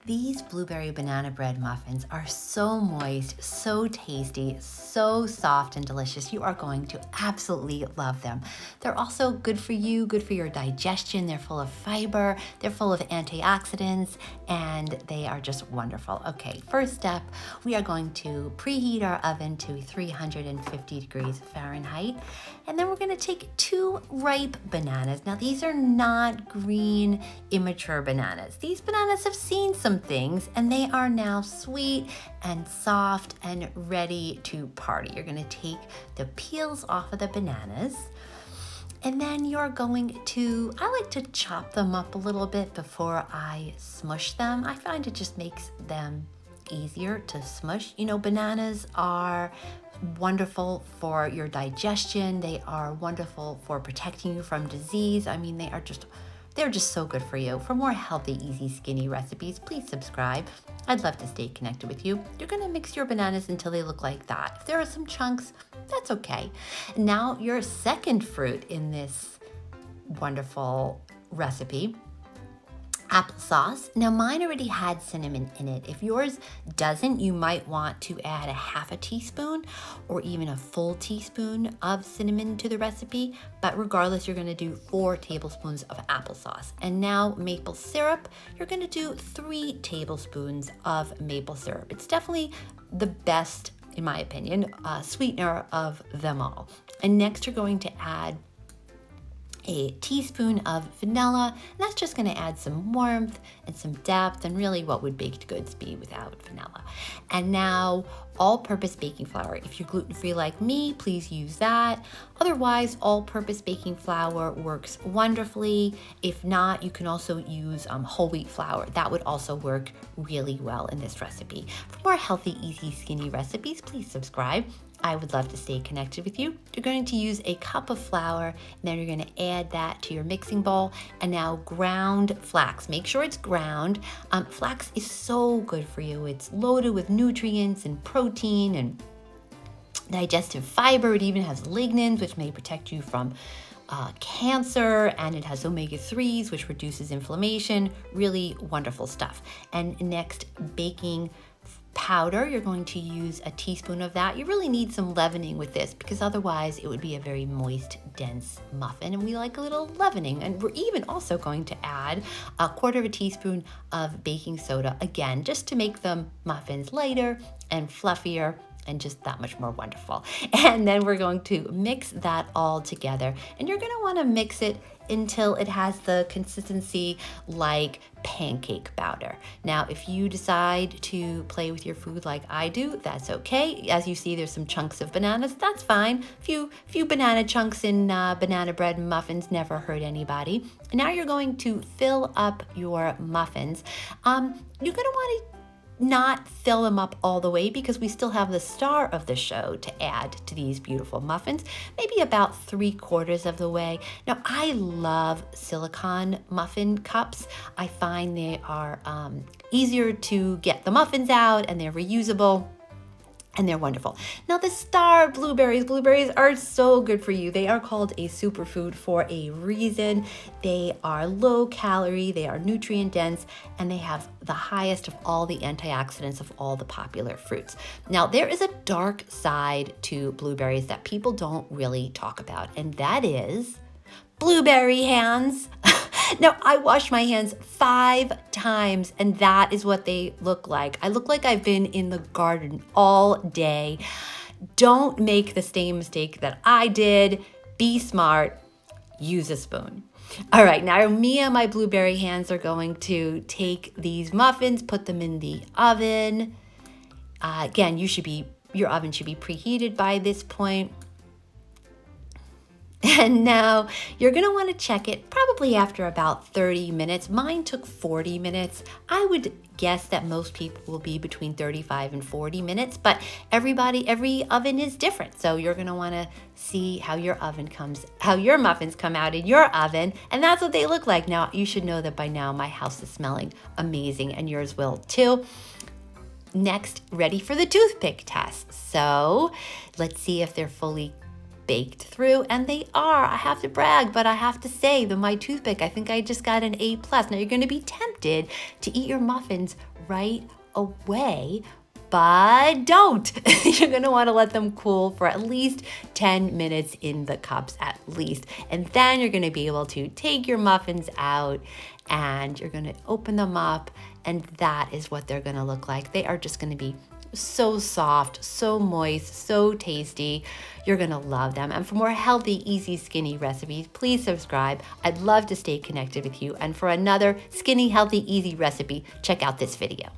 These blueberry banana bread muffins are so moist, so tasty, so soft and delicious. You are going to absolutely love them. They're also good for you, good for your digestion. They're full of fiber, they're full of antioxidants, and they are just wonderful. Okay, first step, we are going to preheat our oven to 350 degrees Fahrenheit, and then we're going to take 2 ripe bananas. Now, these are not green, immature bananas. These bananas have seen some things, and they are now sweet and soft and ready to party. You're going to take the peels off of the bananas, and then you're going to, I like to chop them up a little bit before I smush them. I find it just makes them easier to smush. You know, bananas are wonderful for your digestion. They are wonderful for protecting you from disease. I mean, they're just so good for you. For more healthy, easy, skinny recipes, please subscribe. I'd love to stay connected with you. You're gonna mix your bananas until they look like that. If there are some chunks, that's okay. Now, your second fruit in this wonderful recipe, applesauce. Now, mine already had cinnamon in it. If yours doesn't, you might want to add a half a teaspoon or even a full teaspoon of cinnamon to the recipe. But regardless, you're going to do 4 tablespoons of applesauce. And now maple syrup, you're going to do 3 tablespoons of maple syrup. It's definitely the best, in my opinion, sweetener of them all. And next, you're going to add a teaspoon of vanilla, and that's just going to add some warmth and some depth, and really what would baked goods be without vanilla. And now all-purpose baking flour. If you're gluten-free like me, please use that. Otherwise, all-purpose baking flour works wonderfully. If not, you can also use whole wheat flour. That would also work really well in this recipe. For more healthy, easy, skinny recipes, please subscribe. I would love to stay connected with you. You're going to use a cup of flour, and then you're going to add that to your mixing bowl. And now ground flax. Make sure it's ground. Flax is so good for you. It's loaded with nutrients and protein and digestive fiber. It even has lignans, which may protect you from cancer, and it has omega-3s, which reduces inflammation. Really wonderful stuff. And next, baking powder, you're going to use a teaspoon of that. You really need some leavening with this because otherwise it would be a very moist, dense muffin, and we like a little leavening. And we're even also going to add a 1/4 teaspoon of baking soda, again, just to make them muffins lighter and fluffier and just that much more wonderful. And then we're going to mix that all together, and you're going to want to mix it until it has the consistency like pancake batter. Now, if you decide to play with your food like I do, that's okay. As you see, there's some chunks of bananas. That's fine. Few banana chunks in banana bread muffins never hurt anybody. Now you're going to fill up your muffins. You're going to want to not fill them up all the way because we still have the star of the show to add to these beautiful muffins, maybe about 3/4 of the way. Now, I love silicone muffin cups. I find they are easier to get the muffins out, and they're reusable. And they're wonderful. Now, the star blueberries. Blueberries are so good for you. They are called a superfood for a reason. They are low calorie, they are nutrient dense, and they have the highest of all the antioxidants of all the popular fruits. Now, there is a dark side to blueberries that people don't really talk about, and that is blueberry hands. Now, I wash my hands 5 times, and that is what they look like. I look like I've been in the garden all day. Don't make the same mistake that I did. Be smart. Use a spoon. All right, now me and my blueberry hands are going to take these muffins, put them in the oven. Again, your oven should be preheated by this point. And now you're going to want to check it probably after about 30 minutes. Mine took 40 minutes. I would guess that most people will be between 35 and 40 minutes, but every oven is different. So you're going to want to see how your muffins come out in your oven, and that's what they look like. Now, you should know that by now my house is smelling amazing, and yours will too. Next, ready for the toothpick test. So let's see if they're fully baked through, and they are. I have to brag, but I have to say that my toothpick, I think I just got an A+. Now, you're going to be tempted tempted to eat your muffins right away, but don't. You're gonna wanna let them cool for at least 10 minutes in the cups at least. And then you're gonna be able to take your muffins out and you're gonna open them up, and that is what they're gonna look like. They are just gonna be so soft, so moist, so tasty. You're gonna love them. And for more healthy, easy, skinny recipes, please subscribe. I'd love to stay connected with you. And for another skinny, healthy, easy recipe, check out this video.